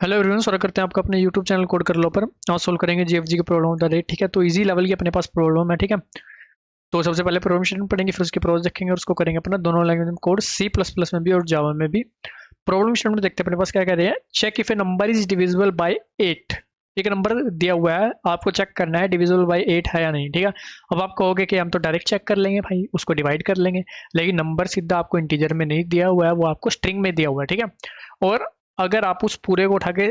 Hello everyone, स्वागत करते हैं आपका अपने यूट्यूब चैनल कोड कर लो पर। आज सोल्व करेंगे जीएफजी की प्रॉब्लम ऑफ द डे। ठीक है, तो इजी लेवल की अपने पास प्रॉब्लम है। ठीक है, तो सबसे पहले प्रॉब्लम स्टेटमेंट पढ़ेंगे, फिर उसकी प्रोज देखेंगे और उसको करेंगे अपना दोनों लैंग्वेज में कोड, सी प्लस प्लस में भी और जावा में भी। प्रॉब्लम स्टेटमेंट देखते हैं अपने पास क्या कह रहे हैं। Check if a number is divisible by 8। एक नंबर दिया हुआ है, आपको चेक करना है डिविजिबल बाय 8 है या नहीं। ठीक है, अब आप कहोगे कि हम तो डायरेक्ट चेक कर लेंगे भाई, उसको डिवाइड कर लेंगे, लेकिन नंबर सीधा आपको इंटीजर में नहीं दिया हुआ है, वो आपको स्ट्रिंग में दिया हुआ है। ठीक है, और अगर आप उस पूरे को उठा के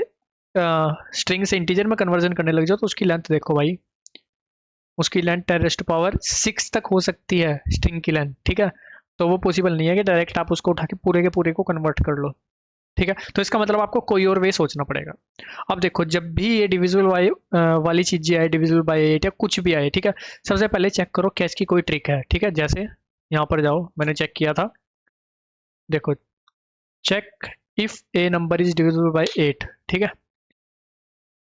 स्ट्रिंग से इंटीजर में कन्वर्जन करने लग जाओ तो उसकी लेंथ देखो भाई, उसकी लेंथ 10⁻6 तक हो सकती है स्ट्रिंग की लेंथ। ठीक है, तो वो पॉसिबल नहीं है कि डायरेक्ट आप उसको उठा के पूरे को कन्वर्ट कर लो। ठीक है, तो इसका मतलब आपको कोई और वे सोचना पड़ेगा। अब देखो, जब भी ये डिविजिबल बाय वाली चीजें आए, डिविजिबल बाय 8 या कुछ भी आए, ठीक है, सबसे पहले चेक करो क्या इसकी कोई ट्रिक है। ठीक है, जैसे यहाँ पर जाओ, मैंने चेक किया था, देखो, check if a number is divisible by 8। ठीक है,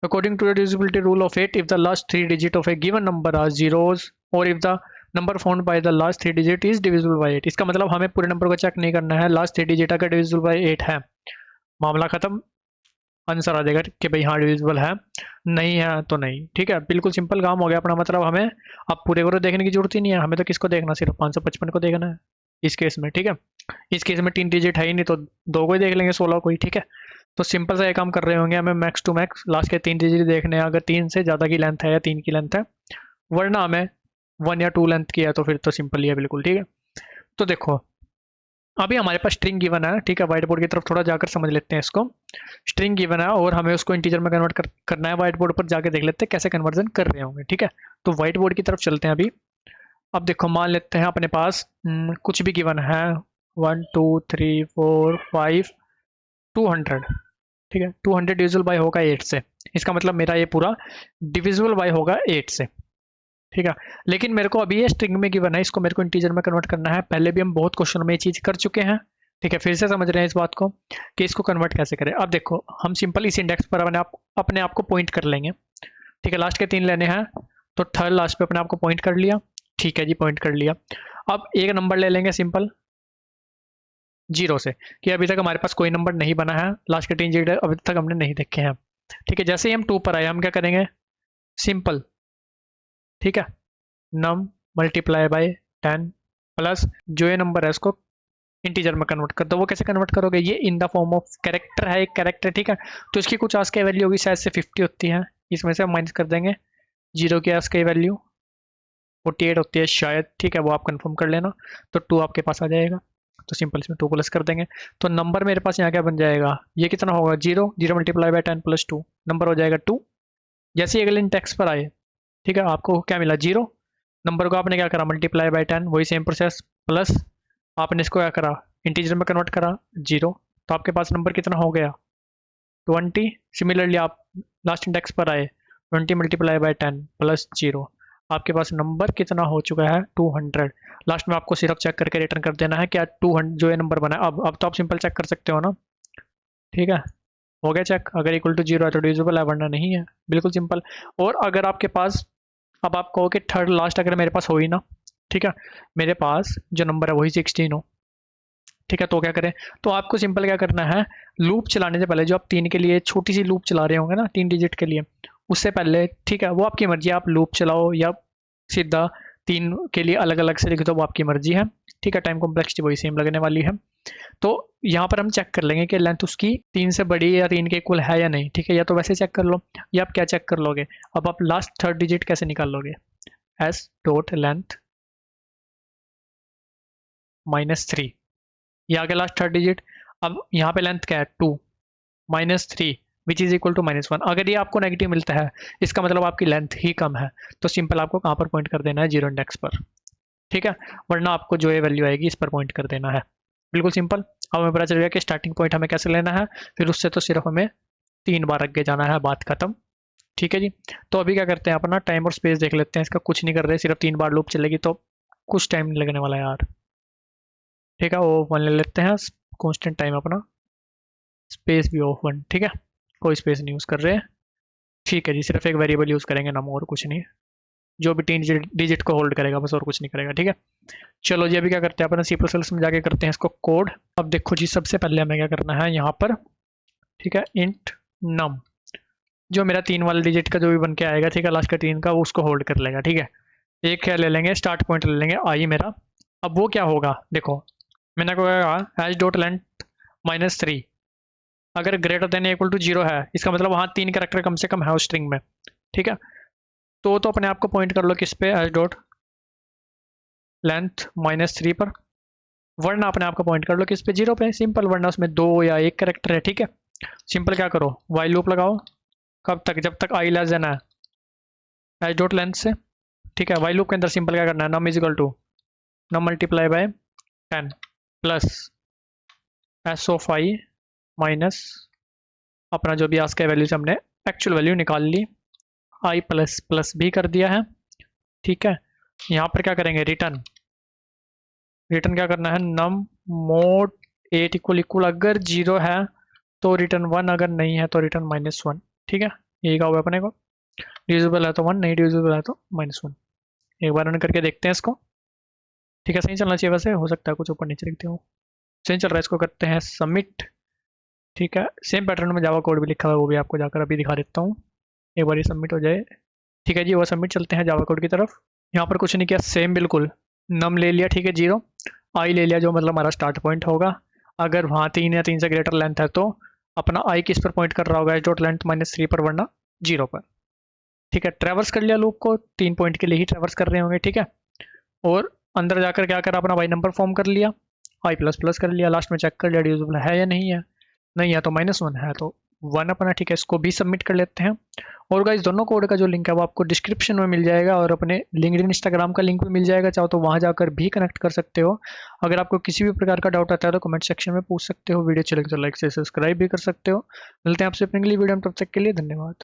according to the divisibility rule of 8, if the last three digit of a given number are zeros, or if the number found by the last three digit is divisible by 8। इसका मतलब हमें पूरे number को check नहीं करना है, last three digit अगर divisible by 8 है, मामला खत्म, आंसर आ जाएगा कि भाई हाँ डिविजिबल है, नहीं है तो नहीं। ठीक है, बिल्कुल सिंपल काम हो गया अपना। मतलब हमें अब पूरे को देखने की जरूरत ही नहीं है, हमें तो किसको देखना, सिर्फ 555 को देखना है इस केस में। ठीक है, इस केस में 3 डिजिट है ही नहीं, तो दो को ही देख लेंगे, 16 को ही। ठीक है, तो सिंपल सा ये काम कर रहे होंगे, हमें मैक्स टू मैक्स लास्ट के 3 डिजिट देखने हैं, अगर 3 से ज़्यादा की लेंथ है या 3 की लेंथ है, वरना हमें 1 या 2 लेंथ की है तो फिर तो सिंपल ही है बिल्कुल। ठीक है, तो देखो, अभी हमारे पास स्ट्रिंग गिवन है। ठीक है, व्हाइट बोर्ड की तरफ थोड़ा जाकर समझ लेते हैं इसको। स्ट्रिंग गिवन है और हमें उसको इंटीजर में कन्वर्ट करना है। व्हाइट बोर्ड पर जाके देख लेते हैं कैसे कन्वर्जन कर रहे होंगे। ठीक है, तो व्हाइट बोर्ड की तरफ चलते हैं अभी। अब देखो, मान लेते हैं अपने पास कुछ भी गिवन है, 1 2 3 4 5 200। ठीक है, 200 डिविजिबल बाय होगा 8 से, इसका मतलब मेरा ये पूरा डिविजिबल बाय होगा 8 से। ठीक है, लेकिन मेरे को अभी ये स्ट्रिंग में गिवन है, इसको मेरे को इंटीजर में कन्वर्ट करना है। पहले भी हम बहुत क्वेश्चन में ये चीज कर चुके हैं। ठीक है, फिर से समझ रहे हैं इस बात को कि इसको कन्वर्ट कैसे करें। अब देखो, हम सिंपल इस इंडेक्स पर अपने आप को पॉइंट कर लेंगे। ठीक है, लास्ट के 3 लेने हैं, तो थर्ड लास्ट पे अपने आप को पॉइंट कर लिया। ठीक है जी, पॉइंट कर लिया। अब एक नंबर ले लेंगे सिंपल 0 से, कि अभी तक हमारे पास कोई नंबर नहीं बना है, लास्ट के 3 डिजिट अभी तक हमने नहीं देखे हैं। ठीक है, जैसे ही हम 2 पर आए, हम क्या करेंगे, सिंपल, ठीक है, नम मल्टीप्लाई बाय 10 प्लस जो ये नंबर है उसको इंटीजर में कन्वर्ट कर दो। वो कैसे कन्वर्ट करोगे, ये in the form of character है, एक कैरेक्टर। ठीक है, तो इसकी कुछ आस की वैल्यू होगी, शायद से 50 होती है, इसमें से हम माइनस कर देंगे 0 की आस की वैल्यू 48 होती है शायद। ठीक है, वो आप कंफर्म कर लेना, तो 2 आपके पास आ जाएगा। तो सिंपल इसमें 2 प्लस कर देंगे, तो नंबर मेरे पास यहाँ क्या बन जाएगा, ये कितना होगा, 0 0 मल्टीप्लाई बाय 10 प्लस 2, नंबर हो जाएगा 2। जैसे ही अगले टेक्स्ट पर आए, ठीक है, आपको क्या मिला, 0। नंबर को आपने क्या करा, मल्टीप्लाई बाय 10, वही सेम प्रोसेस, प्लस आपने इसको क्या करा, इंटीजर में कन्वर्ट करा 0, तो आपके पास नंबर कितना हो गया, 20। सिमिलरली आप लास्ट इंडेक्स पर आए, 20 मल्टीप्लाई बाय 10 प्लस 0, आपके पास नंबर कितना हो चुका है, 200। लास्ट में आपको सिर्फ चेक करके रिटर्न कर देना है क्या 200 जो ये नंबर बना है। अब तो आप सिंपल चेक कर सकते हो ना। ठीक है, हो गया चेक, अगर इक्वल टू 0 है तो डिविजिबल है, वरना नहीं है, बिल्कुल सिंपल। और अगर आपके पास, अब आप कहो कि थर्ड लास्ट अगर मेरे पास हो ही ना, ठीक है, मेरे पास जो नंबर है वही 16 हो, ठीक है, तो क्या करें, तो आपको सिंपल क्या करना है, लूप चलाने से पहले जो आप 3 के लिए छोटी सी लूप चला रहे होंगे ना, 3 डिजिट के लिए, उससे पहले, ठीक है, वो आपकी मर्जी है, आप लूप चलाओ या सीधा 3 के लिए अलग अलग से लिख दो, वो आपकी मर्जी है। ठीक है, टाइम कॉम्प्लेक्सिटी वही सेम लगने वाली है। तो यहाँ पर हम चेक कर लेंगे कि लेंथ उसकी 3 से बड़ी या 3 के इक्वल है या नहीं। ठीक है, या तो वैसे चेक कर लो, या आप क्या चेक कर लोगे, अब आप लास्ट थर्ड डिजिट कैसे निकाल लोगे, एस डॉट लेंथ -3, ये आ गया लास्ट थर्ड डिजिट। अब यहाँ पे लेंथ क्या है, 2 -3 विच इज इक्वल टू -1। अगर ये आपको नेगेटिव मिलता है, इसका मतलब आपकी लेंथ ही कम है, तो सिंपल आपको कहाँ पर पॉइंट कर देना है, 0 इंडेक्स पर। ठीक है, वरना आपको जो ये वैल्यू आएगी इस पर पॉइंट कर देना है, बिल्कुल सिंपल। अब हमें पता चल गया कि स्टार्टिंग पॉइंट हमें कैसे लेना है, फिर उससे तो सिर्फ हमें 3 बार आगे जाना है, बात खत्म। ठीक है जी, तो अभी क्या करते हैं, अपना टाइम और स्पेस देख लेते हैं। इसका कुछ नहीं कर रहे, सिर्फ 3 बार लूप चलेगी तो कुछ टाइम नहीं लगने वाला यार। ठीक है, वो 1 ले लेते हैं, कॉन्स्टेंट टाइम अपना, स्पेस भी ऑफ 1। ठीक है, कोई स्पेस नहीं यूज़ कर रहे हैं। ठीक है जी, सिर्फ एक वेरिएबल यूज़ करेंगे नाम, और कुछ नहीं, जो भी 3 डिजिट को होल्ड करेगा बस, और कुछ नहीं करेगा। ठीक है, चलो जी, अभी क्या करते हैं, अपना सी प्लस प्लस में जाके करते हैं इसको कोड। अब देखो जी, सबसे पहले हमें क्या करना है यहाँ पर, ठीक है, इंट नम, जो मेरा 3 वाला डिजिट का जो भी बन के आएगा, ठीक है, लास्ट का 3 का, वो उसको होल्ड कर लेगा, ठीक है। एक क्या ले लेंगे, स्टार्ट पॉइंट ले लेंगे आई मेरा। अब वो क्या होगा, देखो मैंने को कहा हैश डॉट लेंथ -3, अगर ग्रेटर देन इक्वल टू 0 है, इसका मतलब वहाँ 3 कैरेक्टर कम से कम है उस स्ट्रिंग में, ठीक है। तो अपने आप को पॉइंट कर लो किस पे, हैश डॉट लेंथ -3 पर, वरना अपने आप को पॉइंट कर लो किस पे, 0 पे, सिंपल, वरना उसमें 2 या 1 कैरेक्टर है, ठीक है। सिंपल क्या करो, वाइल लूप लगाओ, कब तक, जब तक आई लेस देन है हैश डॉट लेंथ से, ठीक है। वाइल लूप के अंदर सिंपल क्या करना है, num is equal to num multiply by 10 plus s of i minus अपना जो भी आज का वैल्यू से हमने एक्चुअल वैल्यू निकाल ली, आई प्लस प्लस भी कर दिया है, ठीक है। यहाँ पर क्या करेंगे, रिटर्न, रिटर्न क्या करना है, नम मोड 8 इक्वल इक्वल, अगर 0 है तो रिटर्न 1, अगर नहीं है तो रिटर्न -1, ठीक है। यही कहा हुआ अपने को, डिविजिबल है तो 1, नहीं डिविजिबल है तो -1। एक बार रन करके देखते हैं इसको, ठीक है। सही चलना चाहिए, वैसे हो सकता है कुछ ऊपर नीचे लिखते हो, सही चल रहा है। इसको करते हैं सबमिट, ठीक है। सेम पैटर्न में जावा कोड भी लिखा हुआ है, वो भी आपको जाकर अभी दिखा देता हूँ, एक बार ये सबमिट हो जाए, ठीक है जी। वो सबमिट, चलते हैं जावा कोड की तरफ। यहाँ पर कुछ नहीं किया, सेम बिल्कुल, नम ले लिया, ठीक है, 0, आई ले लिया जो मतलब हमारा स्टार्ट पॉइंट होगा, अगर वहाँ 3 या 3 से ग्रेटर लेंथ है तो अपना आई किस पर पॉइंट कर रहा होगा, डॉट लेंथ -3 पर, वरना 0 पर, ठीक है। ट्रैवर्स कर लिया लूप को, 3 पॉइंट के लिए ही ट्रैवर्स कर रहे होंगे, ठीक है। और अंदर जाकर क्या करा, अपना वाई नंबर फॉर्म कर लिया, आई प्लस प्लस कर लिया, लास्ट में चेक कर लिया डिविजिबल है या नहीं है, नहीं है तो -1 है तो 1 अपना, ठीक है। इसको भी सबमिट कर लेते हैं। और गाइस दोनों कोड का जो लिंक है वो आपको डिस्क्रिप्शन में मिल जाएगा, और अपने लिंक्डइन इंस्टाग्राम का लिंक भी मिल जाएगा, चाहो तो वहाँ जाकर भी कनेक्ट कर सकते हो। अगर आपको किसी भी प्रकार का डाउट आता है तो कमेंट सेक्शन में पूछ सकते हो, वीडियो अच्छी लगे तो लाइक से सब्सक्राइब भी कर सकते हो। मिलते हैं आपसे अपने अगली वीडियो में, तब तक के लिए धन्यवाद।